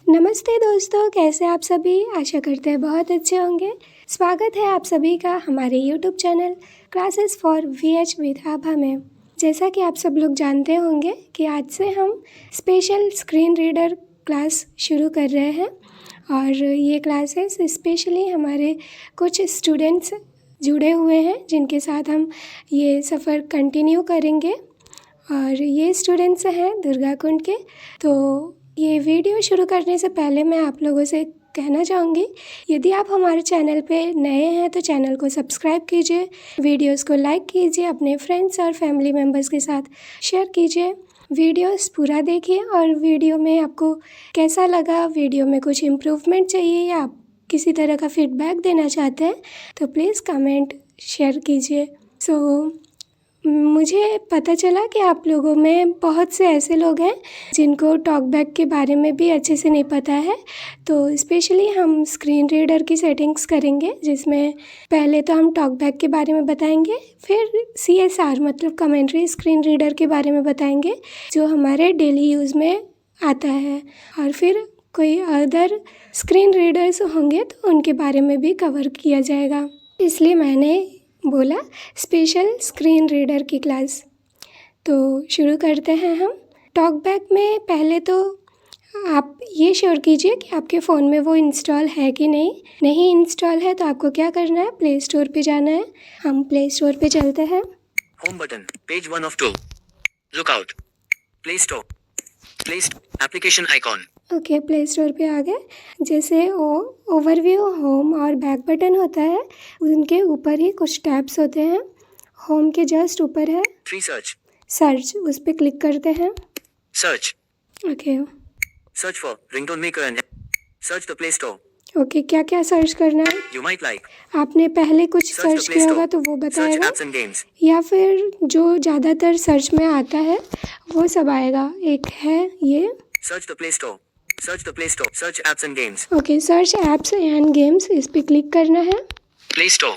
नमस्ते दोस्तों, कैसे आप सभी। आशा करते हैं बहुत अच्छे होंगे। स्वागत है आप सभी का हमारे YouTube channel classes for VH with Abha में। जैसा कि आप सब लोग जानते होंगे कि आज से हम स्पेशल स्क्रीन रीडर क्लास शुरू कर रहे हैं और ये क्लासेस स्पेशली हमारे कुछ स्टूडेंट्स जुड़े हुए हैं जिनके साथ हम ये सफ़र कंटिन्यू करेंगे और ये स्टूडेंट्स हैं दुर्गा कुंड के। तो ये वीडियो शुरू करने से पहले मैं आप लोगों से कहना चाहूँगी, यदि आप हमारे चैनल पे नए हैं तो चैनल को सब्सक्राइब कीजिए, वीडियोस को लाइक कीजिए, अपने फ्रेंड्स और फैमिली मेम्बर्स के साथ शेयर कीजिए। वीडियोस पूरा देखिए और वीडियो में आपको कैसा लगा, वीडियो में कुछ इम्प्रूवमेंट चाहिए या आप किसी तरह का फीडबैक देना चाहते हैं तो प्लीज़ कमेंट शेयर कीजिए। मुझे पता चला कि आप लोगों में बहुत से ऐसे लोग हैं जिनको टॉकबैक के बारे में भी अच्छे से नहीं पता है। तो स्पेशली हम स्क्रीन रीडर की सेटिंग्स करेंगे, जिसमें पहले तो हम टॉकबैक के बारे में बताएंगे, फिर CSR मतलब कमेंट्री स्क्रीन रीडर के बारे में बताएंगे जो हमारे डेली यूज़ में आता है, और फिर कोई अदर स्क्रीन रीडर्स होंगे तो उनके बारे में भी कवर किया जाएगा। इसलिए मैंने बोला स्पेशल स्क्रीन रीडर की क्लास। तो शुरू करते हैं हम। टॉकबैक में पहले तो आप ये श्योर कीजिए कि आपके फ़ोन में वो इंस्टॉल है कि नहीं इंस्टॉल है तो आपको क्या करना है, प्ले स्टोर पे जाना है। हम प्ले स्टोर पे चलते हैं। Home button, page 1 of 2, lookout, play store, application icon. Okay, play store पे आ गए। जैसे ओवरव्यू, होम और बैक बटन होता है, उनके ऊपर ही कुछ टैब्स होते हैं। होम के जस्ट ऊपर है 3 सर्च, उस पर क्लिक करते हैं। Search, okay search for ringtone maker and search the play store. Okay, क्या क्या सर्च करना है? यू माइट लाइक, आपने पहले कुछ Search the सर्च Play किया Store. होगा तो वो सर्च बताएगा, एप्स एंड गेम्स, या फिर जो ज़्यादातर सर्च में आता है वो सब आएगा। एक है ये search the play store, search apps and games, okay, search apps and games, इस पर क्लिक करना है। प्ले स्टोर,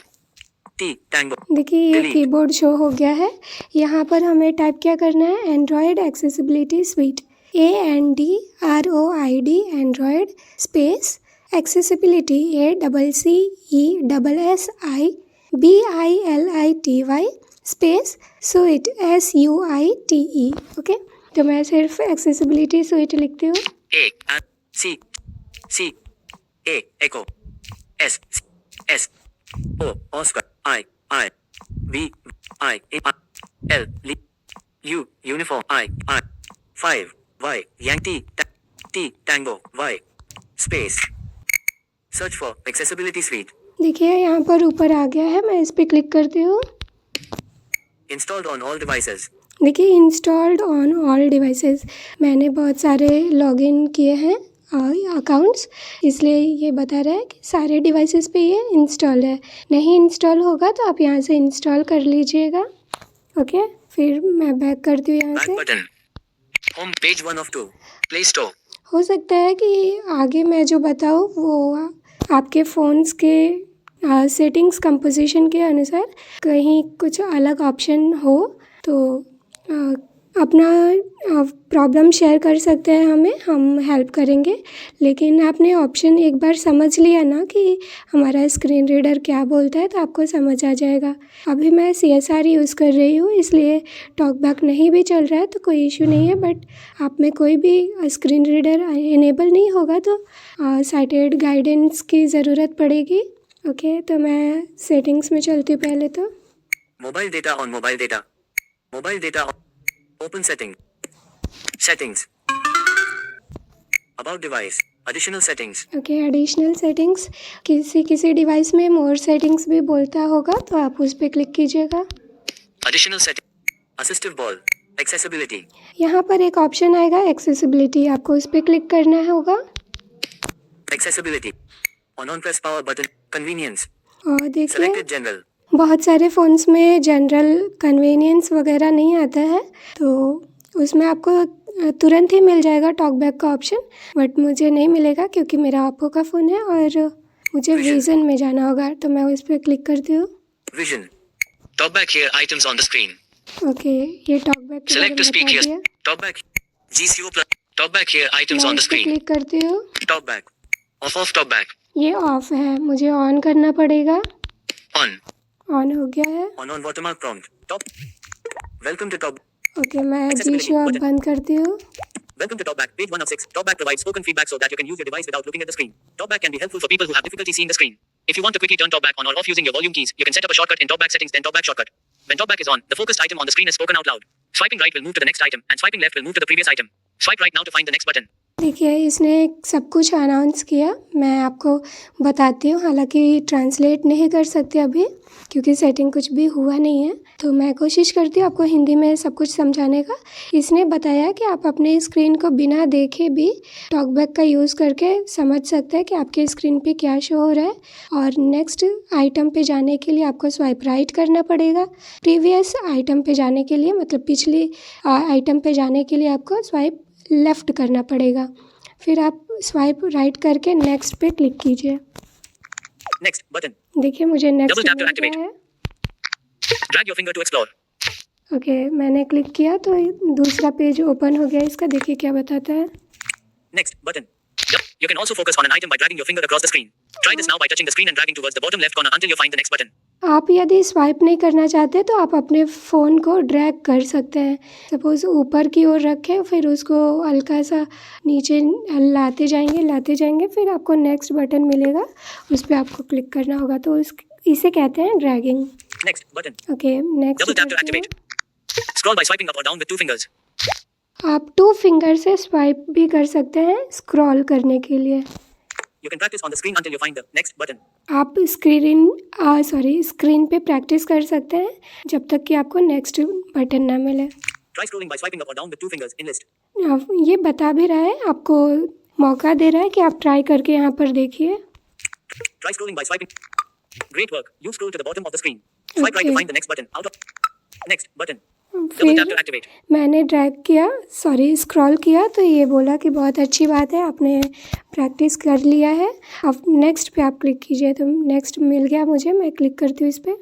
टी टैंगो, देखिए ये Delete. कीबोर्ड शो हो गया है। यहाँ पर हमें टाइप क्या करना है, Android accessibility suite, ANDROID Android space accessibility ACCESSIBILITY space suite SUITE। Okay, तो मैं सिर्फ एक्सेसिबिलिटी स्वीट लिखती हूँ। A C A echo S S O oscar I V I L U uniform I 5 Y Yankee T Tango Y space search for accessibility suite. देखिए यहाँ पर ऊपर आ गया है, मैं इस पर क्लिक करती हूँ। इंस्टॉल्ड ऑन ऑल डिवाइसेस, देखिए इंस्टॉल्ड ऑन ऑल डिवाइसेस, मैंने बहुत सारे लॉगिन किए हैं अकाउंट्स, इसलिए ये बता रहा है कि सारे डिवाइसेस पे ये इंस्टॉल है। नहीं इंस्टॉल होगा तो आप यहाँ से इंस्टॉल कर लीजिएगा। ओके, फिर मैं बैक करती हूँ यहाँ से। Button, home page 1 of 2, play store. हो सकता है कि आगे मैं जो बताऊँ वो आपके फ़ोन्स के सेटिंग्स कंपोजिशन के अनुसार कहीं कुछ अलग ऑप्शन हो, तो अपना प्रॉब्लम शेयर कर सकते हैं हमें, हम हेल्प करेंगे। लेकिन आपने ऑप्शन एक बार समझ लिया ना कि हमारा स्क्रीन रीडर क्या बोलता है तो आपको समझ आ जाएगा। अभी मैं CSR यूज़ कर रही हूँ, इसलिए टॉकबैक नहीं भी चल रहा है तो कोई इशू नहीं है। बट आप में कोई भी स्क्रीन रीडर इनेबल नहीं होगा तो साइटेड गाइडेंस की ज़रूरत पड़ेगी। ओके, तो मैं सेटिंग्स में चलती हूँ पहले तो। Mobile data on mobile data open settings about device, additional settings. Okay, additional settings, किसी डिवाइस में मोर सेटिंग्स भी बोलता होगा तो आप उस पर क्लिक कीजिएगा। Additional setting, assistive ball, accessibility. यहाँ पर एक ऑप्शन आएगा एक्सेसिबिलिटी, आपको उस पर क्लिक करना होगा। Accessibility on press power button, convenience, और देखिए सेलेक्टेड जनरल। बहुत सारे फ़ोन्स में जनरल कन्वीनियंस वगैरह नहीं आता है, तो उसमें आपको तुरंत ही मिल जाएगा टॉकबैक का ऑप्शन, बट मुझे नहीं मिलेगा क्योंकि मेरा ओप्पो का फ़ोन है और मुझे विज़न में जाना होगा, तो मैं उस पर क्लिक करती हूँ। Vision, talkback here items on the screen. Okay, ये टॉकबैक के बारे में बता दिया। Talkback GCO plus Talk back here. Items मैं on the इस पे screen. क्लिक करती हूँ। Talk back. Off talk back. ये ऑफ है, मुझे ऑन करना पड़ेगा। On. ऑन हो गया है। On watermark prompt. Top. Welcome to Talk. Okay, मैं जी Accessibility शो अब button. बंद करती हूँ। Welcome to Talkback, page 1 of 6. Talkback provides spoken feedback so that you can use your device without looking at the screen. Talkback can be helpful for people who have difficulty seeing the screen. If you want to quickly turn Talkback on or off using your volume keys, you can set up a shortcut in Talkback settings, then Talkback shortcut. When Talkback is on, the focused item on the screen is spoken out loud. Swiping right will move to the next item, and swiping left will move to the previous item. Swipe right now to find the next button. देखिए, इसने सब कुछ announce किया। मैं आपको बताती हूँ, हालांकि ट्रांसलेट नहीं कर सकते अभी क्योंकि सेटिंग कुछ भी हुआ नहीं है, तो मैं कोशिश करती हूँ आपको हिंदी में सब कुछ समझाने का। इसने बताया कि आप अपने स्क्रीन को बिना देखे भी टॉकबैक का यूज़ करके समझ सकते हैं कि आपके स्क्रीन पे क्या शो हो रहा है। और नेक्स्ट आइटम पे जाने के लिए आपको स्वाइप राइट करना पड़ेगा। प्रीवियस आइटम पे जाने के लिए, मतलब पिछली आइटम पे जाने के लिए आपको स्वाइप लेफ़्ट करना पड़ेगा। फिर आप स्वाइप राइट करके नेक्स्ट पे क्लिक कीजिए। Next button. देखिए, मुझे next Double tap to mill activate. गया है। Drag your finger to explore. Okay, मैंने क्लिक किया तो दूसरा पेज ओपन हो गया इसका। देखिए क्या बताता है। Next button. Yep. You can also focus on an item by dragging your finger across the screen. Try this now by touching the screen and dragging towards the bottom left corner until you find the next button. आप यदि swipe नहीं करना चाहते तो आप अपने phone को drag कर सकते हैं। सपोज़ ऊपर की ओर रखें, फिर उसको हल्का सा नीचे लाते जाएंगे, फिर आपको नेक्स्ट बटन मिलेगा, उस पर आपको क्लिक करना होगा। तो इसे कहते हैं dragging. Next button. Okay, next Double tap to activate. Scroll by swiping up or down with 2 fingers. आप 2 फिंगर से स्वाइप भी कर सकते हैं स्क्रॉल करने के लिए। You can practice on the screen until you find the next button. आप स्क्रीन पे प्रैक्टिस कर सकते हैं जब तक कि आपको नेक्स्ट बटन ना मिले। Try scrolling by swiping up or down with 2 fingers in list. अब ये बता भी रहा है, आपको मौका दे रहा है कि आप ट्राई करके यहाँ पर देखिए। Try scrolling by swiping. Great work. You scroll to the bottom of the screen. Swipe right to Okay. find the next button. Out of next button. Double tap to फिर activate. मैंने scroll किया तो ये बोला कि बहुत अच्छी बात है, आपने प्रैक्टिस कर लिया है। अब नेक्स्ट पे आप क्लिक कीजिए। तो नेक्स्ट मिल गया मुझे, मैं क्लिक करती हूँ इस पर।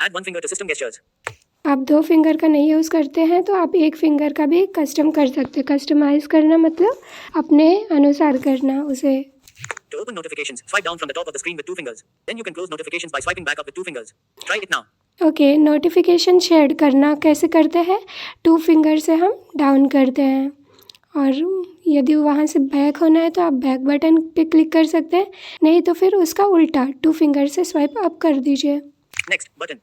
Add 1 finger to system gestures. आप 2 फिंगर का नहीं यूज़ करते हैं तो आप 1 फिंगर का भी कस्टम कर सकते हैं। कस्टमाइज़ करना मतलब अपने अनुसार करना उसे। To open notifications, swipe down from the top of the screen with 2 fingers. Then you can close notifications by swiping back up with 2 fingers. Try it now. Okay, notification shade करना कैसे करते हैं? 2 फिंगर से हम down करते हैं, और यदि वहाँ से बैक होना है तो आप बैक बटन पे क्लिक कर सकते हैं, नहीं तो फिर उसका उल्टा 2 फिंगर से स्वाइप अप कर दीजिए। Next button.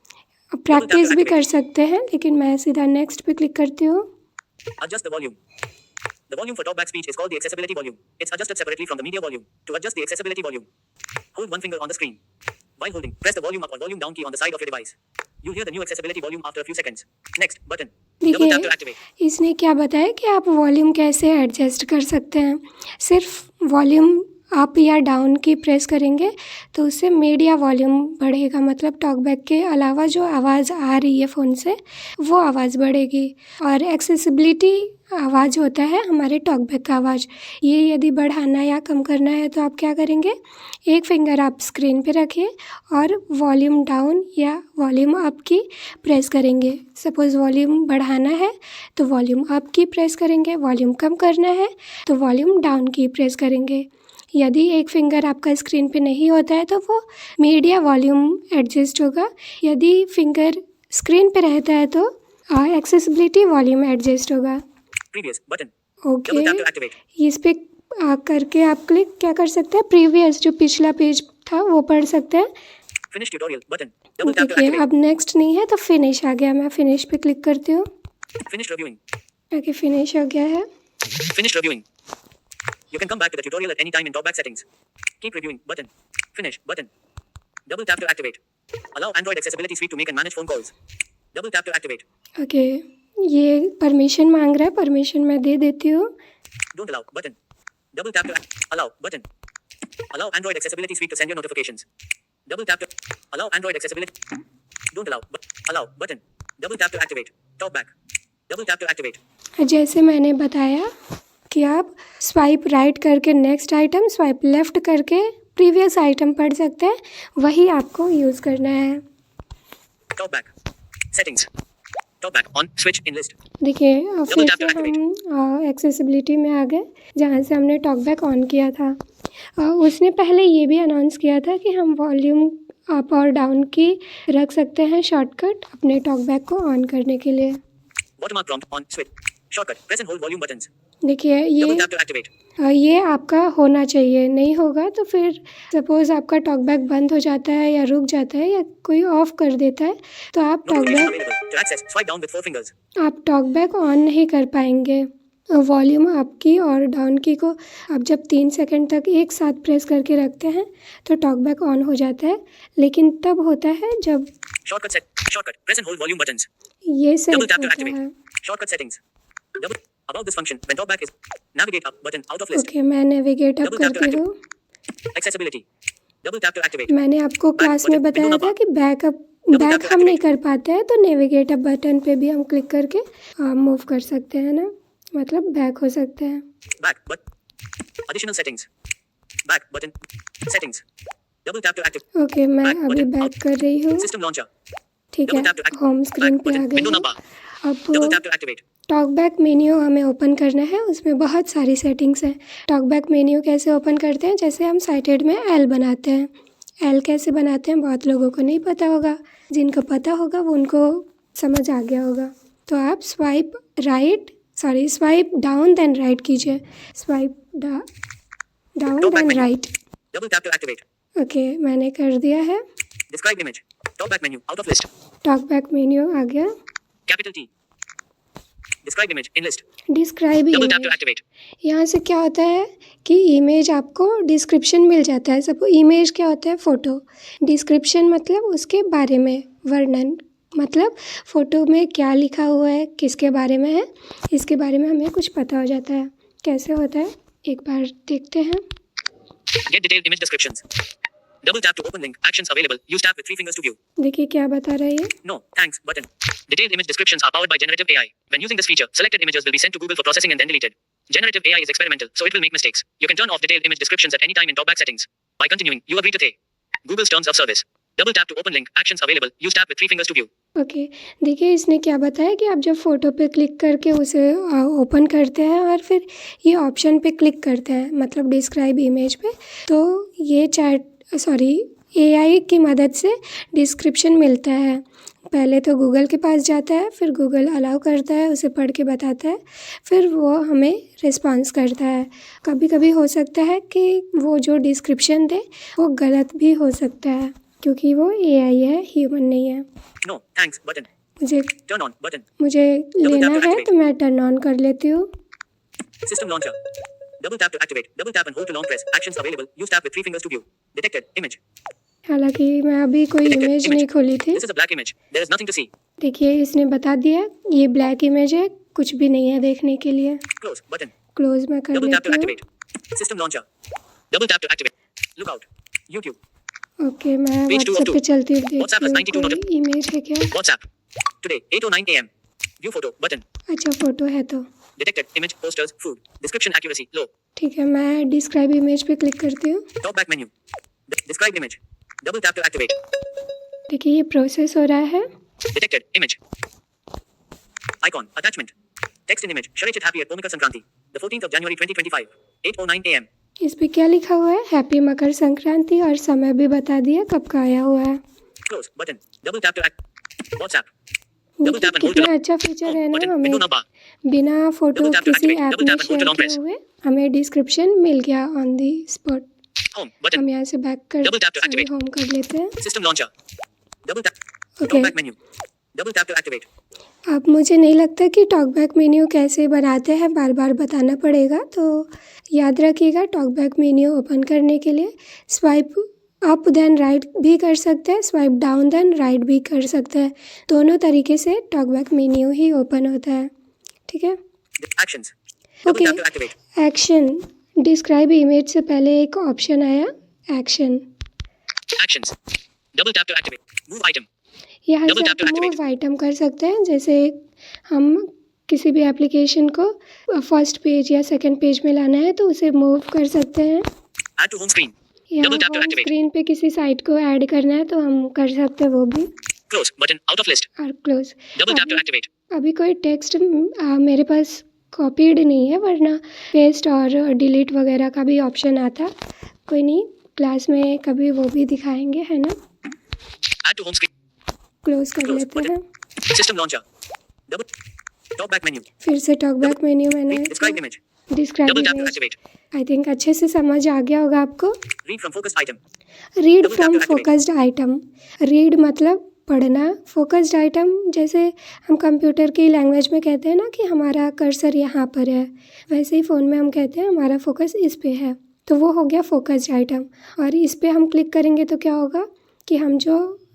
प्रैक्टिस भी कर सकते हैं, लेकिन मैं सीधा नेक्स्ट पे क्लिक करती हूँ। Adjust the volume. The volume for talkback speech is called the accessibility volume. It's adjusted separately from the media volume. To adjust the accessibility volume, hold 1 finger on the screen. While holding, press the volume up or volume down key on the side of your device. You'll hear the new accessibility volume after a few seconds. Next button. Double tap to देखिए, activate. इसने क्या बताया कि आप volume कैसे adjust कर सकते हैं। सिर्फ वॉल्यूम अप या डाउन की प्रेस करेंगे तो उससे मीडिया वॉल्यूम बढ़ेगा, मतलब टॉकबैक के अलावा जो आवाज़ आ रही है फ़ोन से वो आवाज़ बढ़ेगी। और एक्सेसिबिलिटी आवाज़ होता है हमारे टॉकबैक का आवाज़, ये यदि बढ़ाना या कम करना है तो आप क्या करेंगे, 1 फिंगर आप स्क्रीन पे रखिए और वॉल्यूम डाउन या वॉल्यूम अप की प्रेस करेंगे। सपोज़ वॉल्यूम बढ़ाना है तो वॉल्यूम अप की प्रेस करेंगे, वॉल्यूम कम करना है तो वॉल्यूम डाउन की प्रेस करेंगे। यदि 1 फिंगर आपका स्क्रीन पे नहीं होता है तो वो मीडिया वॉल्यूम एडजस्ट होगा। यदि फिंगर स्क्रीन पे रहता है तो एक्सेसिबिलिटी वॉल्यूम एडजस्ट होगा। Previous button. Double tap to okay, activate. इस पे करके आप क्लिक क्या कर सकते हैं, प्रीवियस जो पिछला पेज था वो पढ़ सकते हैं। Finish tutorial button. Double tap to देखिए, activate. अब नेक्स्ट नहीं है तो फिनिश आ गया, मैं फिनिश पे क्लिक करती हूँ। Finish reviewing. ओके, फिनिश हो गया है। Finish reviewing. You can come back to the tutorial at any time in talkback settings. Keep reviewing button. Finish button. Double tap to activate. Allow Android accessibility suite to make and manage phone calls. Double tap to activate. Okay, ये permission मांग रहा है, permission मैं दे देती हूँ। Don't allow button. Double tap to allow button. Allow Android accessibility suite to send your notifications. Double tap to allow Android accessibility. Don't allow allow button. Double tap to activate. Talkback. Double tap to activate. जैसे मैंने बताया कि आप swipe right करके next item, swipe left करके previous item पढ़ सकते हैं, वही आपको यूज़ करना है। Talkback. Settings. Talk back on. Switch in list. देखिए फिर tap to से हम एक्सेसिबिलिटी में आ गए जहाँ से हमने टॉकबैक ऑन किया था। उसने पहले ये भी अनाउंस किया था कि हम वॉल्यूम अप और डाउन की रख सकते हैं शॉर्टकट अपने टॉकबैक को ऑन करने के लिए। Watermark prompt on. Switch. Shortcut. Press and hold volume buttons. देखिए Double tap to activate. ये आपका होना चाहिए, नहीं होगा तो फिर सपोज़ आपका टॉकबैक बंद हो जाता है या रुक जाता है या कोई ऑफ कर देता है तो आप Notification talkback available. To access, swipe down with 4 fingers. आप टॉकबैक ऑन नहीं कर पाएंगे। वॉल्यूम अप की और डाउन की को आप जब 3 सेकंड तक एक साथ प्रेस करके रखते हैं तो टॉकबैक ऑन हो जाता है, लेकिन तब होता है जब Shortcut set. Shortcut. Press and hold volume buttons. ये Double सेट tap to होता activate. है। Shortcut settings. Double. About this function, when talkback is navigate up button out of list. Okay, मैं navigate up Double tap to करती हूँ। Accessibility. Double tap to activate. मैंने आपको class में बताया था कि बैक हम नहीं कर पाते हैं तो नेविगेट अप बटन पे भी हम क्लिक करके मूव कर सकते हैं ना, मतलब बैक हो सकते हैं। Back but additional settings. Back button settings. Double tap to activate. Okay, मैं Back अभी button. बैक कर रही हूँ। System launcher. ठीक है, Double tap to activate. Home screen Back पे आ button. गई Window हूँ। number. Double अब tap to activate. Talkback menu हमें ओपन करना है, उसमें बहुत सारी सेटिंग्स हैं। टॉकबैक मेन्यू कैसे ओपन करते हैं, जैसे हम साइटेड में एल बनाते हैं। एल कैसे बनाते हैं बहुत लोगों को नहीं पता होगा, जिनको पता होगा वो उनको समझ आ गया होगा। तो आप स्वाइप डाउन देन राइट कीजिए। Swipe down Talkback then menu. Right. Double tap to activate. Okay, मैंने कर दिया है। Describe image. Talkback menu out of list. TalkBack menu आ गया। Capital T. Describe image in list. Describe Double tap to image, activate. यहाँ से क्या होता है कि इमेज आपको डिस्क्रिप्शन मिल जाता है। सब इमेज क्या होता है, फ़ोटो। डिस्क्रिप्शन मतलब उसके बारे में वर्णन, मतलब फ़ोटो में क्या लिखा हुआ है, किसके बारे में है, इसके बारे में हमें कुछ पता हो जाता है। कैसे होता है एक बार देखते हैं। Get detailed image descriptions. Double tap to open link. Actions available. Use tab with 3 fingers to view. देखिए क्या बता रहा है ये। No, thanks button. Detailed image descriptions are powered by generative AI. When using this feature, selected images will be sent to Google for processing and then deleted. Generative AI is experimental, so it will make mistakes. You can turn off detailed image descriptions at any time in talkback settings. By continuing, you agree to Google's terms of service. Double tap to open link. Actions available. Use tab with 3 fingers to view. Okay, देखिए इसने क्या बताया कि आप जब photo पे click करके उसे ओपन करते हैं और फिर ये ऑप्शन पे क्लिक करते हैं, मतलब डिस्क्राइब इमेज पे, तो ये AI की मदद से डिस्क्रिप्शन मिलता है। पहले तो गूगल के पास जाता है, फिर गूगल अलाउ करता है, उसे पढ़ के बताता है, फिर वो हमें रिस्पॉन्स करता है। कभी कभी हो सकता है कि वो जो डिस्क्रिप्शन दे वो गलत भी हो सकता है, क्योंकि वो AI है, ह्यूमन नहीं है। No, thanks button. मुझे Turn on button. लेना है तो मैं टर्न ऑन कर लेती हूँ। System launcher. Double tap to activate. Double tap and hold to long press. Actions available. Use tab with 3 fingers to view. Detected image. हालांकि मैं अभी कोई Detected इमेज image. नहीं खोली थी। This is a black image. There is nothing to see. देखिए इसने बता दिया ये ब्लैक इमेज है, कुछ भी नहीं है देखने के लिए। Close button. क्लोज मैं कर Double tap to लेती हूँ। activate. System launcher. Double tap to activate. Look out. YouTube. Okay, मैं Page 2 of व्हाट्सएप पे 2. चलती हूँ, WhatsApp has देखती 92 हूँ कोई इमेज है क्या। WhatsApp. Today 8:09 a.m. View photo button. अच्छा फ़ोटो है तो Detected image. Posters. Food. Description accuracy low. ठीक है, मैं डिस्क्राइब इमेज पे क्लिक करती हूँ। Talkback menu. Describe image. Double tap to activate. देखिए ये प्रोसेस हो रहा है। Detected image. Icon. Attachment. Text in image. Sharechit happy at Pomika Sankranti. The 14th of January 2025. 8:09 a.m. इस पे क्या लिखा हुआ है, हैप्पी मकर संक्रांति, और समय भी बता दिया कब का आया हुआ है। Close button. Double tap to WhatsApp. Double देखिए tap and hold to कितना अच्छा फीचर है ना, button. हमें Window number. बिना फ़ोटो Double tap to किसी activate. ऐप Double में tap and hold to share long किए press. हुए हमें डिस्क्रिप्शन मिल गया on the spot. Home button. हम यहाँ से बैक कर Double tap to activate. Home कर लेते हैं। System launcher. Double tap. Okay, Talkback menu. Double tap to activate. अब मुझे नहीं लगता कि टॉकबैक मेन्यू कैसे बनाते हैं बार बार बताना पड़ेगा, तो याद रखिएगा टॉकबैक मेन्यू ओपन करने के लिए स्वाइप अप देन राइट भी कर सकते हैं, स्वाइप डाउन देन राइट भी कर सकते हैं। दोनों तरीके से टॉकबैक मेन्यू ही ओपन होता है। ठीक है, Actions. Double okay. tap to activate. Action, describe image से पहले एक ऑप्शन आया action. Actions. Double tap to activate. Move item. यहाँ Double से tap to आप activate. मूव आइटम कर सकते हैं, जैसे हम किसी भी एप्लीकेशन को फर्स्ट पेज या सेकंड पेज में लाना है तो उसे मूव कर सकते हैं। Add to home screen. या Double tap to home activate. Screen पे किसी साइट को ऐड करना है तो हम कर सकते हैं वो भी। Close button. Out of list. और close. Double tap to activate. अभी कोई टेक्स्ट मेरे पास कॉपीड नहीं है, वरना पेस्ट और डिलीट वगैरह का भी ऑप्शन आता। कोई नहीं, क्लास में कभी वो भी दिखाएंगे, है ना। Add to home screen. Close कर Close लेते button. हैं। System launcher. Double. Talk back menu. फिर से टॉक बैक मेन्यू मैंने Describe image. Describe Double tap to image. activate. I think अच्छे से समझ आ गया होगा आपको। Read from focused item. Read Double tap from to activate. Focused item. Read मतलब पढ़ना, फोकस्ड आइटम जैसे हम कंप्यूटर की लैंग्वेज में कहते हैं ना कि हमारा कर्सर यहाँ पर है, वैसे ही फ़ोन में हम कहते हैं हमारा फोकस इस पे है, तो वो हो गया फोकस्ड आइटम। और इस पे हम क्लिक करेंगे तो क्या होगा कि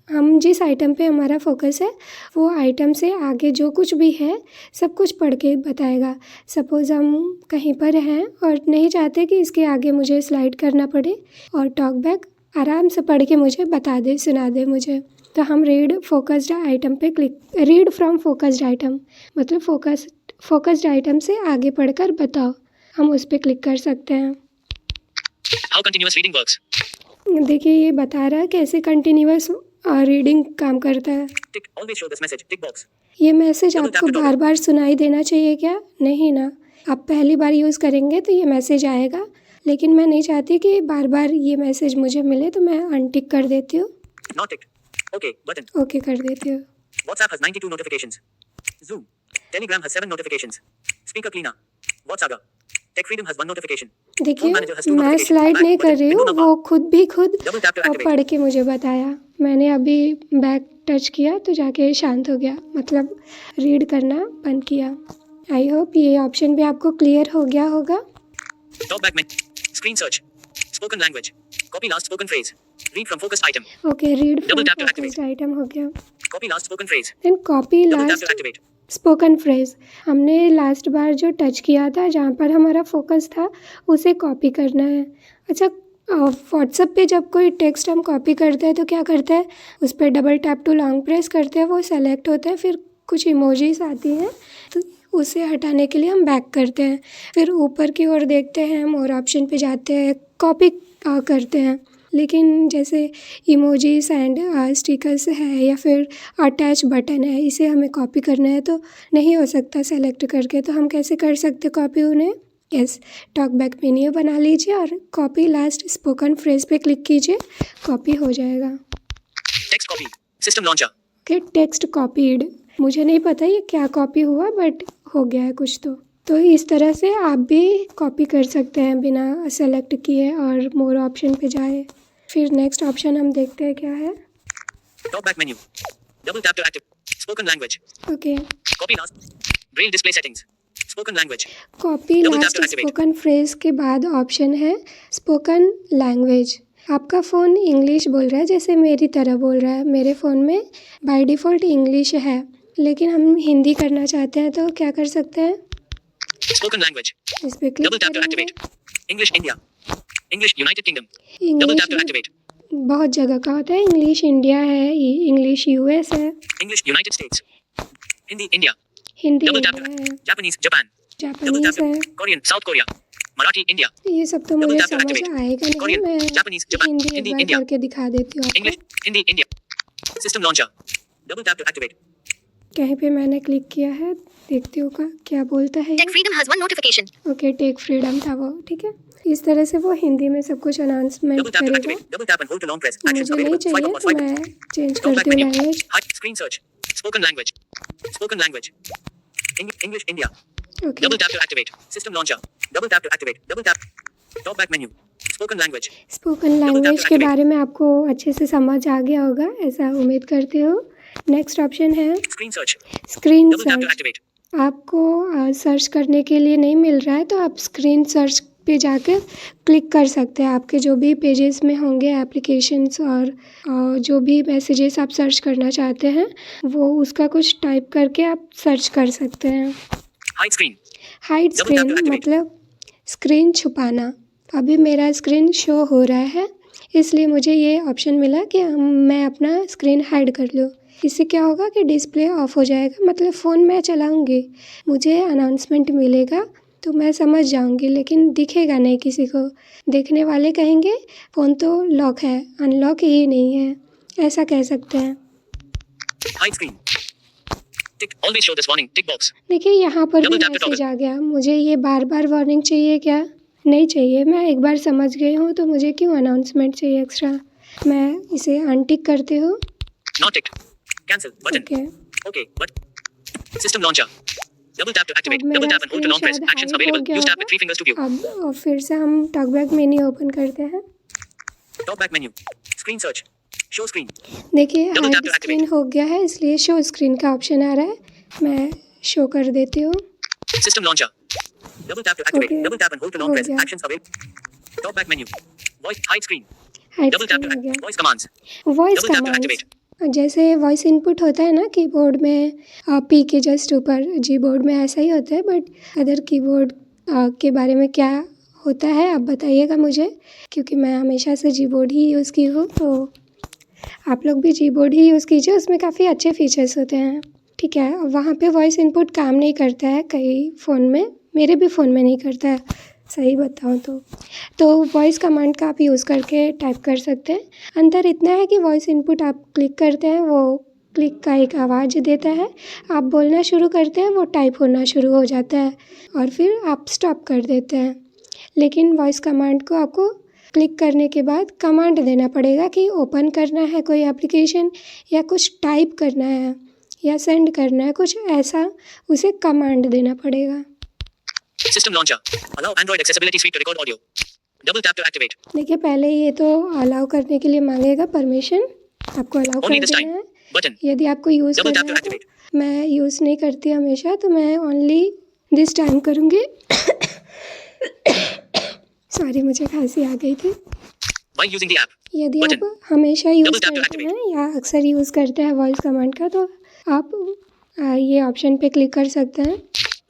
हम जिस आइटम पे हमारा फोकस है वो आइटम से आगे जो कुछ भी है सब कुछ पढ़ के बताएगा। सपोज़ हम कहीं पर हैं और नहीं चाहते कि इसके आगे मुझे स्लाइड करना पड़े और टॉक बैक आराम से पढ़ के मुझे बता दे, सुना दे मुझे, तो हम रीड फोकस्ड आइटम पे click, read from focused item मतलब फोकस्ड आइटम से आगे पढ़कर बताओ, हम उस पर क्लिक कर सकते हैं। How continuous reading works. देखिए ये बता रहा है कैसे कंटिन्यूअस रीडिंग काम करता है। Tick. Always show this message. Tick box. ये मैसेज Double आपको tap to बार बार सुनाई देना चाहिए क्या? नहीं ना, आप पहली बार यूज़ करेंगे तो ये मैसेज आएगा, लेकिन मैं नहीं चाहती कि बार बार ये मैसेज मुझे मिले, तो मैं अनटिक कर देती हूँ, Not ticked. Okay button. Okay कर देती हूँ। WhatsApp has 92 notifications. Zoom. Telegram has 7 notifications. Speaker cleaner. WhatsApp. Tech Freedom has 1 notification. देखिए Phone Manager has 2 मैं notifications. स्लाइड Back नहीं कर button. रही Window हूँ, number. वो खुद Double tap to activate. पढ़ के मुझे बताया। मैंने अभी बैक टच किया तो जाके शांत हो गया, मतलब रीड करना बंद किया। आई होप ये ऑप्शन भी आपको क्लियर हो गया होगा। Talk back menu. Screen search. Spoken language. Copy last spoken phrase. Read from focused item. Okay, read from Double tap to focused item हो गया। Copy last spoken phrase. Then copy Double tap to last activate. Spoken phrase. हमने last बार जो touch किया था जहाँ पर हमारा फोकस था उसे कॉपी करना है। अच्छा, व्हाट्सएप पे जब कोई टेक्स्ट हम कॉपी करते हैं तो क्या करते हैं, उस पर double tap to long press करते हैं, वो सेलेक्ट होता है, फिर कुछ इमोजीज आती हैं तो उसे हटाने के लिए हम बैक करते हैं, फिर ऊपर की ओर देखते हैं हम और ऑप्शन पे जाते हैं, कॉपी करते हैं। लेकिन जैसे इमोजीज एंड स्टिकर्स है या फिर अटैच बटन है, इसे हमें कॉपी करना है तो नहीं हो सकता सेलेक्ट करके, तो हम कैसे कर सकते कॉपी उन्हें? यस, टॉक बैक मेन्यू बना लीजिए और कॉपी लास्ट स्पोकन फ्रेज पे क्लिक कीजिए, कॉपी हो जाएगा। Text copy. System launcher. कि टेक्स्ट कॉपीड, मुझे नहीं पता ये क्या कॉपी हुआ बट हो गया है कुछ तो इस तरह से आप भी कॉपी कर सकते हैं बिना सेलेक्ट किए और मोर ऑप्शन पे जाए। फिर नेक्स्ट ऑप्शन हम देखते हैं क्या है। Talk back menu. Double tap to activate. Spoken language. Okay, Copy last. Braille display settings. Spoken language. Copy Double tap last to activate. Spoken phrase के बाद ऑप्शन है स्पोकन लैंग्वेज। आपका फ़ोन इंग्लिश बोल रहा है जैसे मेरी तरह बोल रहा है, मेरे फ़ोन में बाय डिफ़ॉल्ट इंग्लिश है, लेकिन हम हिंदी करना चाहते हैं तो क्या कर सकते हैं, Spoken language. इस पर क्लिक Double tap to करेंगे। activate. English India. English United Kingdom. Double tap to English activate. बहुत जगह का होता है, इंग्लिश इंडिया है, इंग्लिश यूएस है, English United States. Hindi India. Hindi Double tap India to है, Japanese Japan. Double Japanese tap है। to Korean South Korea. Marathi India. ये सब तो Double मुझे tap to समझ activate. आएगा नहीं, Korean, मैं Japanese, Japan, हिंदी एक Hindi, बार India. करके दिखा देती हूँ English आपको। Hindi India. System launcher. Double tap to activate. कहीं पे मैंने क्लिक किया है, देखती हूँ क्या बोलता है। Tech Freedom has 1 notification. Okay, Tech Freedom था वो, ठीक है। इस तरह से वो हिंदी में सब कुछ अनाउंसमेंट Double tap to करेगा। activate. Double tap and hold to long press. Actions मुझे नहीं available. Swipe चाहिए up or तो swipe मैं up. चेंज Talk back करती हूँ menu. Language. Hide screen search. Spoken language. Spoken language. English India. Okay, Double tap to activate. System launcher. Double tap to activate. Double tap. Talk back menu. Spoken language. Spoken language के बारे में आपको अच्छे से समझ आ गया होगा, ऐसा उम्मीद करती हूँ। नेक्स्ट ऑप्शन है Screen search. Screen Double tap to search. activate. आपको सर्च करने के लिए नहीं मिल रहा है तो आप स्क्रीन सर्च पे जाकर क्लिक कर सकते हैं। आपके जो भी पेजेस में होंगे एप्लीकेशंस और जो भी मैसेजेस आप सर्च करना चाहते हैं वो उसका कुछ टाइप करके आप सर्च कर सकते हैं। Hide screen. Hide Double tap to screen activate. मतलब स्क्रीन छुपाना। अभी मेरा स्क्रीन शो हो रहा है, इसलिए मुझे ये ऑप्शन मिला कि मैं अपना स्क्रीन हाइड कर लूँ। इससे क्या होगा कि डिस्प्ले ऑफ हो जाएगा, मतलब फ़ोन मैं चलाऊँगी, मुझे अनाउंसमेंट मिलेगा तो मैं समझ जाऊँगी, लेकिन दिखेगा नहीं किसी को। देखने वाले कहेंगे फ़ोन तो लॉक है, अनलॉक ही नहीं है, ऐसा कह सकते हैं। Hide screen. Tick. Always show this warning. Tick box. देखिए यहाँ पर भी Double tap to मैसेज आ गया। मुझे ये बार बार वार्निंग चाहिए क्या? नहीं चाहिए। मैं एक बार समझ गई हूँ तो मुझे क्यों अनाउंसमेंट चाहिए एक्स्ट्रा? मैं इसे अनटिक करती हूँ। Not ticked. Cancel button. Okay. Okay. But system launcher. Double tap to activate. अब Double मेरा tap and hold to long press. Screen Actions शायद हाइड हो available. गया Use tab with होगा। 3 fingers to view. अब फिर से हम टॉकबैक मेन्यू ओपन करते हैं। Talkback menu. Screen search. Show screen. देखिए Double tap hide to activate. Screen हो गया है इसलिए शो स्क्रीन का ऑप्शन आ रहा है। मैं शो कर देती हूँ। System launcher. Double tap to activate. Okay. Double tap and hold to long हो press. गया। Actions available. Talkback menu. Voice hide screen. Hide Double tap screen to हो गया। voice commands. Voice Double tap to commands activate. जैसे voice input होता है ना keyboard में, P के जस्ट ऊपर जी बोर्ड में ऐसा ही होता है, बट अदर कीबोर्ड के बारे में क्या होता है आप बताइएगा मुझे, क्योंकि मैं हमेशा से जी बोर्ड ही यूज़ की हूँ। तो आप लोग भी जी बोर्ड ही यूज़ कीजिए, उसमें काफ़ी अच्छे फीचर्स होते हैं। ठीक है, वहाँ पे वॉइस इनपुट काम नहीं करता है कई फ़ोन में, मेरे भी फ़ोन में नहीं करता है सही बताऊँ तो वॉइस कमांड का आप यूज़ करके टाइप कर सकते हैं। अंतर इतना है कि वॉइस इनपुट आप क्लिक करते हैं, वो क्लिक का एक आवाज़ देता है, आप बोलना शुरू करते हैं, वो टाइप होना शुरू हो जाता है और फिर आप स्टॉप कर देते हैं। लेकिन वॉइस कमांड को आपको क्लिक करने के बाद कमांड देना पड़ेगा कि ओपन करना है कोई एप्लीकेशन या कुछ टाइप करना है या सेंड करना है, कुछ ऐसा उसे कमांड देना पड़ेगा। System launcher. Allow Android accessibility suite to record audio. Double tap to activate. देखिए पहले ये तो अलाउ करने के लिए मांगेगा परमिशन, आपको अलाउ Only कर this time. देना है। Button. यदि आपको यूज़ Double करना tap to है तो activate. मैं यूज़ नहीं करती हमेशा, तो मैं ओनली दिस टाइम करूँगी। सॉरी, मुझे खांसी आ गई थी। While using the app. यदि Button. आप हमेशा यूज़ Double tap to करते activate. हैं या अक्सर यूज़ करते हैं वॉइस कमांड का, तो आप ये ऑप्शन पे क्लिक कर सकते हैं।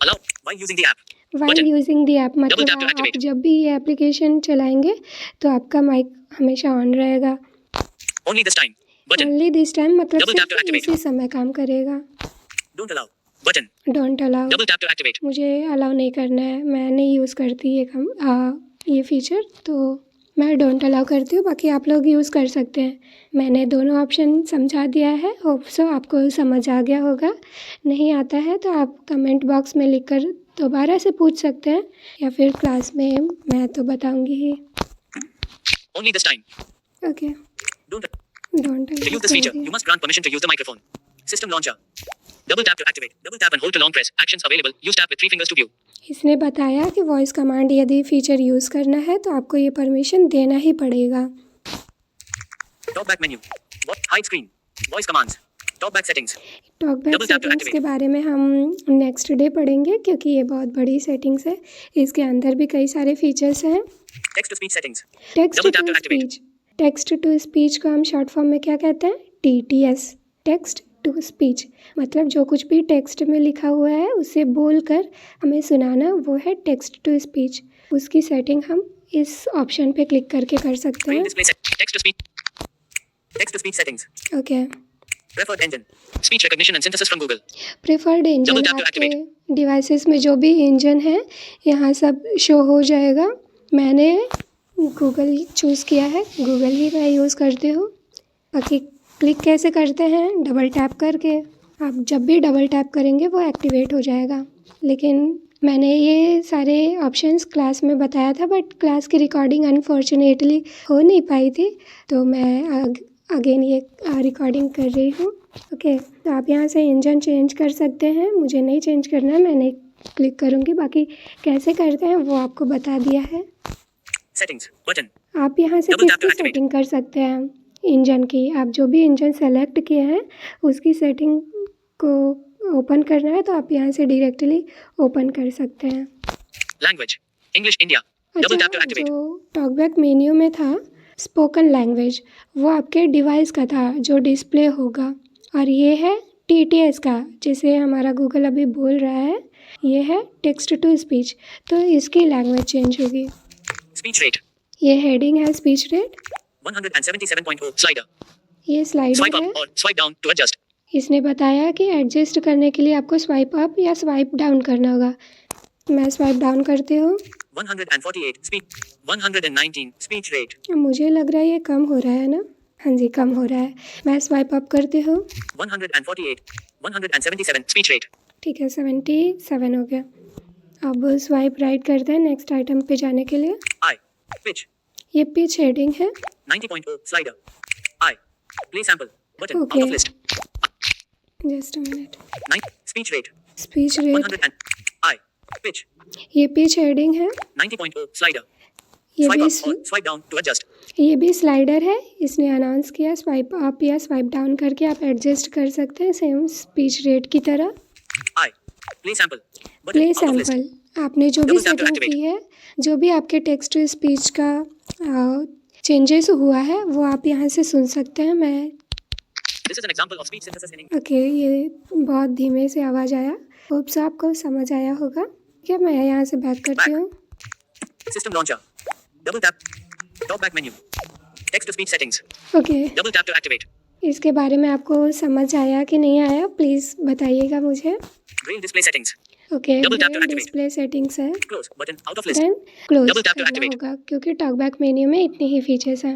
Allow. While using the app. While Button. Using the app, Double मतलब tap to आप activate. जब भी ये एप्लीकेशन चलाएंगे तो आपका माइक हमेशा ऑन रहेगा। Only this time. Button. Only this time मतलब Double tap to सिर्फ activate. इसी समय काम करेगा। Don't allow. Button. Don't allow, Double tap to activate. मुझे अलाउ नहीं करना है, मैं नहीं यूज़ करती ये फीचर, तो मैं डोंट अलाउ करती हूँ। बाकी आप लोग यूज़ कर सकते हैं। मैंने दोनों ऑप्शन समझा दिया है, होप सो आपको समझ आ गया होगा। नहीं आता है तो आप कमेंट बॉक्स में लिखकर दोबारा से पूछ सकते हैं या फिर क्लास में मैं तो बताऊंगी ही। Only this time. Okay, Don't. Don't To use this feature, you must grant permission to use the microphone. System launcher. Double tap to activate. Double tap and hold to long press. Actions available. Use tab with 3 fingers to view. इसने बताया कि voice command यदि feature use करना है तो आपको ये permission देना ही पड़ेगा। Talkback menu. Hide screen. Voice commands. Talkback settings. Talkback Double tap to settings के activate. बारे में हम नेक्स्ट डे पढ़ेंगे, क्योंकि ये बहुत बड़ी सेटिंग्स है। इसके अंदर भी कई सारे फीचर्स हैं। Text to speech settings. Text Double tap to to activate. Speech, text to speech को हम शॉर्ट फॉर्म में क्या कहते हैं? TTS, टेक्स्ट टू स्पीच, मतलब जो कुछ भी टेक्स्ट में लिखा हुआ है उसे बोलकर हमें सुनाना, वो है टेक्स्ट टू स्पीच। उसकी सेटिंग हम इस ऑप्शन पे क्लिक करके कर सकते Screen हैं। display set. Text to speech. Text to speech settings. Okay, Preferred engine. Speech recognition and synthesis from Google. Preferred engine, Double tap to आपके डिवाइसेस में जो भी इंजन है यहाँ सब शो हो जाएगा। मैंने गूगल चूज़ किया है, गूगल ही मैं यूज़ करती हूँ। बाकी क्लिक कैसे करते हैं? डबल टैप करके। आप जब भी डबल टैप करेंगे वो एक्टिवेट हो जाएगा। लेकिन मैंने ये सारे ऑप्शंस क्लास में बताया था, बट क्लास की रिकॉर्डिंग अनफॉर्चुनेटली हो नहीं पाई थी, तो मैं अगेन ये रिकॉर्डिंग कर रही हूँ। ओके, तो आप यहाँ से इंजन चेंज कर सकते हैं। मुझे नहीं चेंज करना है, मैं नहीं क्लिक करूँगी। बाकी कैसे करते हैं वो आपको बता दिया है। Settings. Button. आप यहाँ से Double tap to किसकी activate. सेटिंग कर सकते हैं? इंजन की। आप जो भी इंजन सेलेक्ट किए हैं उसकी सेटिंग को ओपन करना है तो आप यहाँ से डायरेक्टली ओपन कर सकते हैं। Language. English India. Double tap to activate. जो टॉकबैक मेन्यू में था स्पोकन लैंग्वेज, वो आपके डिवाइस का था जो डिस्प्ले होगा, और ये है TTS का, जिसे हमारा गूगल अभी बोल रहा है, ये है टेक्स्ट टू स्पीच, तो इसकी लैंग्वेज चेंज होगी। Speech rate. ये हेडिंग है स्पीच रेट, 177.0. Slider. ये Swipe स्लाइडर up है। or swipe down to adjust. इसने बताया कि एडजस्ट करने के लिए आपको स्वाइप अप या स्वाइप डाउन करना होगा। मैं स्वाइप डाउन करती हूँ। 148. Speech. 119. Speech rate. मुझे लग रहा है ये कम हो रहा है ना? हाँ जी, कम हो रहा है। मैं स्वाइप अप करती हूँ। 148, 177 speech rate, ठीक है, 77 हो गया। अब स्वाइप राइट करते हैं नेक्स्ट आइटम पे जाने के लिए। I, pitch, ये पिच हेडिंग है। 90.0 slider, I, play sample, button, Okay. out of list, just a minute. 9, speech rate, speech rate, 100 and I, pitch, ये पिच हेडिंग है। 90.0 slider, ये swipe भी up or swipe down to adjust, ये भी slider है। इसने announce किया swipe up या स्वाइप डाउन करके आप एडजस्ट कर सकते हैं सेम स्पीच रेट की तरह। I, play sample, button, play out of list, sample, आपने जो भी Double tap to setting activate. की है, जो भी आपके टेक्स्ट टू स्पीच का चेंजेस हुआ है वो आप यहाँ से सुन सकते हैं। मैं This is an example of speech synthesis in English. Okay, ये बहुत धीमे से आवाज़ आया, होप सो आपको समझ आया होगा। क्या मैं यहाँ से बैक करती हूँ। System launcher, double tap, top back menu, text to speech settings, okay, double tap to activate, इसके बारे में आपको समझ आया कि नहीं आया, प्लीज़ बताइएगा मुझे। braille display settings, okay, Double tap to activate. Display settings है, close button, out of list, then close Double tap to करना activate. होगा क्योंकि टॉकबैक मेन्यू में इतने ही फीचर्स हैं।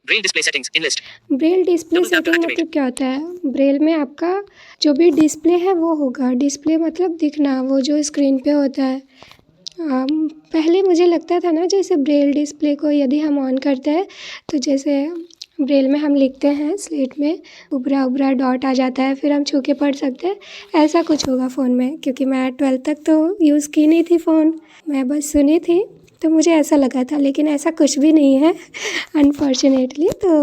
braille display settings in list, Braille display Double tap to setting activate. मतलब क्या होता है, ब्रेल में आपका जो भी डिस्प्ले है वो होगा। डिस्प्ले मतलब दिखना, वो जो स्क्रीन पे होता है। पहले मुझे लगता था ना जैसे ब्रेल डिस्प्ले को यदि हम ऑन करते हैं तो जैसे ब्रेल में हम लिखते हैं स्लेट में उभरा उभरा डॉट आ जाता है, फिर हम छू के पढ़ सकते हैं, ऐसा कुछ होगा फ़ोन में। क्योंकि मैं 12th तक तो यूज़ की नहीं थी फ़ोन, मैं बस सुनी थी, तो मुझे ऐसा लगा था, लेकिन ऐसा कुछ भी नहीं है अनफॉर्चुनेटली। तो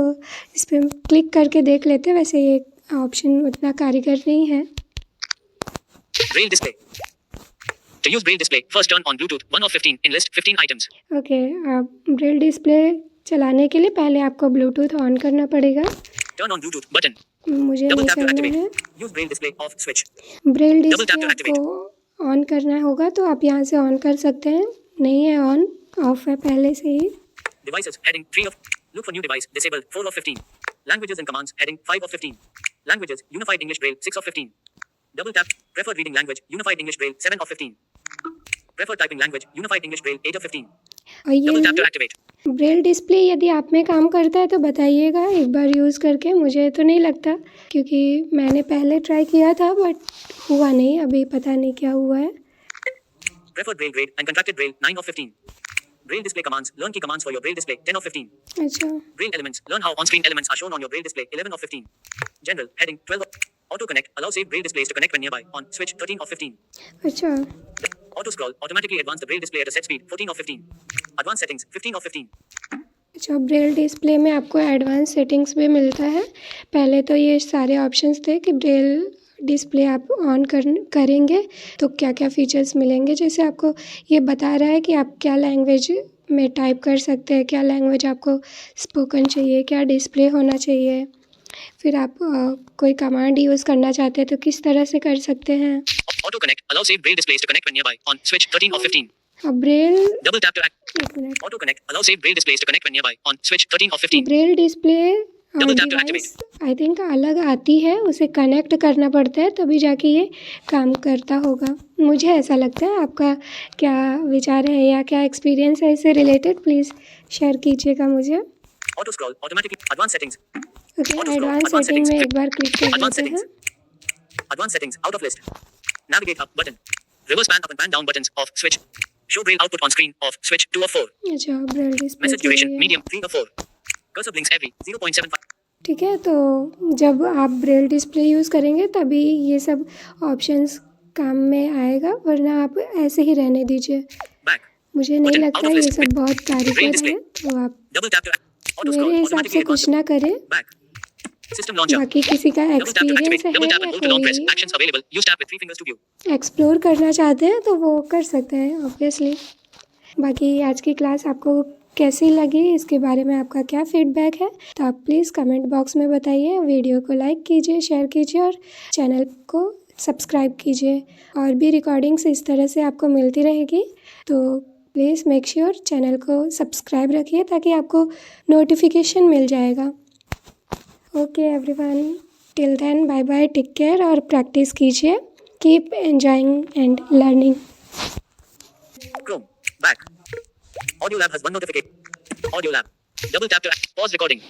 इस पर क्लिक करके देख लेते हैं। वैसे ये ऑप्शन उतना कारगर नहीं है। braille display. To use braille display, first turn on Bluetooth 1 of 15 in list 15 items. Okay, Braille display चलाने के लिए पहले आपको ब्लूटूथ ऑन करना पड़ेगा। Turn on Bluetooth button, मुझे double नहीं tap to करना activate, है। use braille display off switch, Braille Double tap display to आपको ऑन करना होगा तो आप यहाँ से ऑन कर सकते हैं। नहीं है ऑन, ऑफ है पहले से ही। devices heading 3 of, look for new device, disable 4 of 15, languages and commands heading 5 of 15, languages, unified English braille 6 of 15, double tap, preferred reading language, unified English braille 7 of 15, preferred typing language, unified English braille 8 of 15, और double tap to ये activate, Braille display यदि आप में काम करता है तो बताइएगा एक बार यूज़ करके। मुझे तो नहीं लगता, क्योंकि मैंने पहले ट्राई किया था बट हुआ नहीं, अभी पता नहीं क्या हुआ है। preferred braille grade and contracted braille 9 of 15, braille display commands, learn key commands for your braille display 10 of 15, अच्छा, braille elements, learn how on-screen elements are shown on your braille display 11 of 15, general heading 12 of, auto connect, allow save braille displays to connect when nearby, on switch 13 of 15, अच्छा, auto scroll, automatically advance the braille display at a set speed 14 of 15, advanced settings 15 of 15, अच्छा। Braille display में आपको advance settings भी मिलता है। पहले तो ये सारे ऑप्शंस थे कि ब्रेल डिस्प्ले आप ऑन करेंगे तो क्या क्या फ़ीचर्स मिलेंगे। जैसे आपको ये बता रहा है कि आप क्या लैंग्वेज में टाइप कर सकते हैं, क्या लैंग्वेज आपको स्पोकन चाहिए, क्या डिस्प्ले होना चाहिए। फिर आप कोई कमांड यूज़ करना चाहते हैं तो किस तरह से कर सकते हैं। auto connect, allow save braille displays to connect when nearby, on switch 13 of 15, अब ब्रेल, double tap to एक minute, auto connect, allow save braille displays to connect when nearby, on switch 13 of 15, Braille display Double tap to device I think अलग आती है, उसे connect करना पड़ता है तभी जाके ये काम करता होगा, मुझे ऐसा लगता है। आपका क्या विचार है या क्या एक्सपीरियंस है इससे रिलेटेड, प्लीज़ शेयर कीजिएगा मुझे। auto scroll, automatically, advanced settings, okay, Auto scroll, advance advanced setting में settings, एक बार क्लिक कर advanced लेते हैं। settings, advanced settings, out of list, navigate up button, reverse pan up and pan down buttons off switch, show braille output on screen off switch 2 of 4, अच्छा, Braille display message के duration लिए medium 3 of 4, cursor blinks every 0.75, ठीक है। तो जब आप Braille display use करेंगे तभी ये सब ऑप्शंस काम में आएगा, वरना आप ऐसे ही रहने दीजिए। back, मुझे नहीं Button, लगता out of ये list, सब बहुत braille कारगर display, है, तो आप double tap to auto मेरे scroll, हिसाब से automatically कुछ advanced, ना करें। back, system launcher, बाकी किसी का double tap to experience activate, है double tap and या hold to long press, कोई actions available, use tap with 3 fingers to view, explore करना चाहते हैं तो वो कर सकते हैं ऑब्वियसली। बाकी आज की क्लास आपको कैसी लगी, इसके बारे में आपका क्या फीडबैक है तो आप प्लीज़ कमेंट बॉक्स में बताइए। वीडियो को लाइक कीजिए, शेयर कीजिए और चैनल को सब्सक्राइब कीजिए। और भी रिकॉर्डिंग्स इस तरह से आपको मिलती रहेगी, तो प्लीज़ मेक श्योर चैनल को सब्सक्राइब रखिए ताकि आपको नोटिफिकेशन मिल जाएगा। Okay everyone, till then bye bye, take care और प्रैक्टिस कीजिए। Keep enjoying and learning. Chrome, back, audio lab has one notification, audio lab, double tap to pause recording.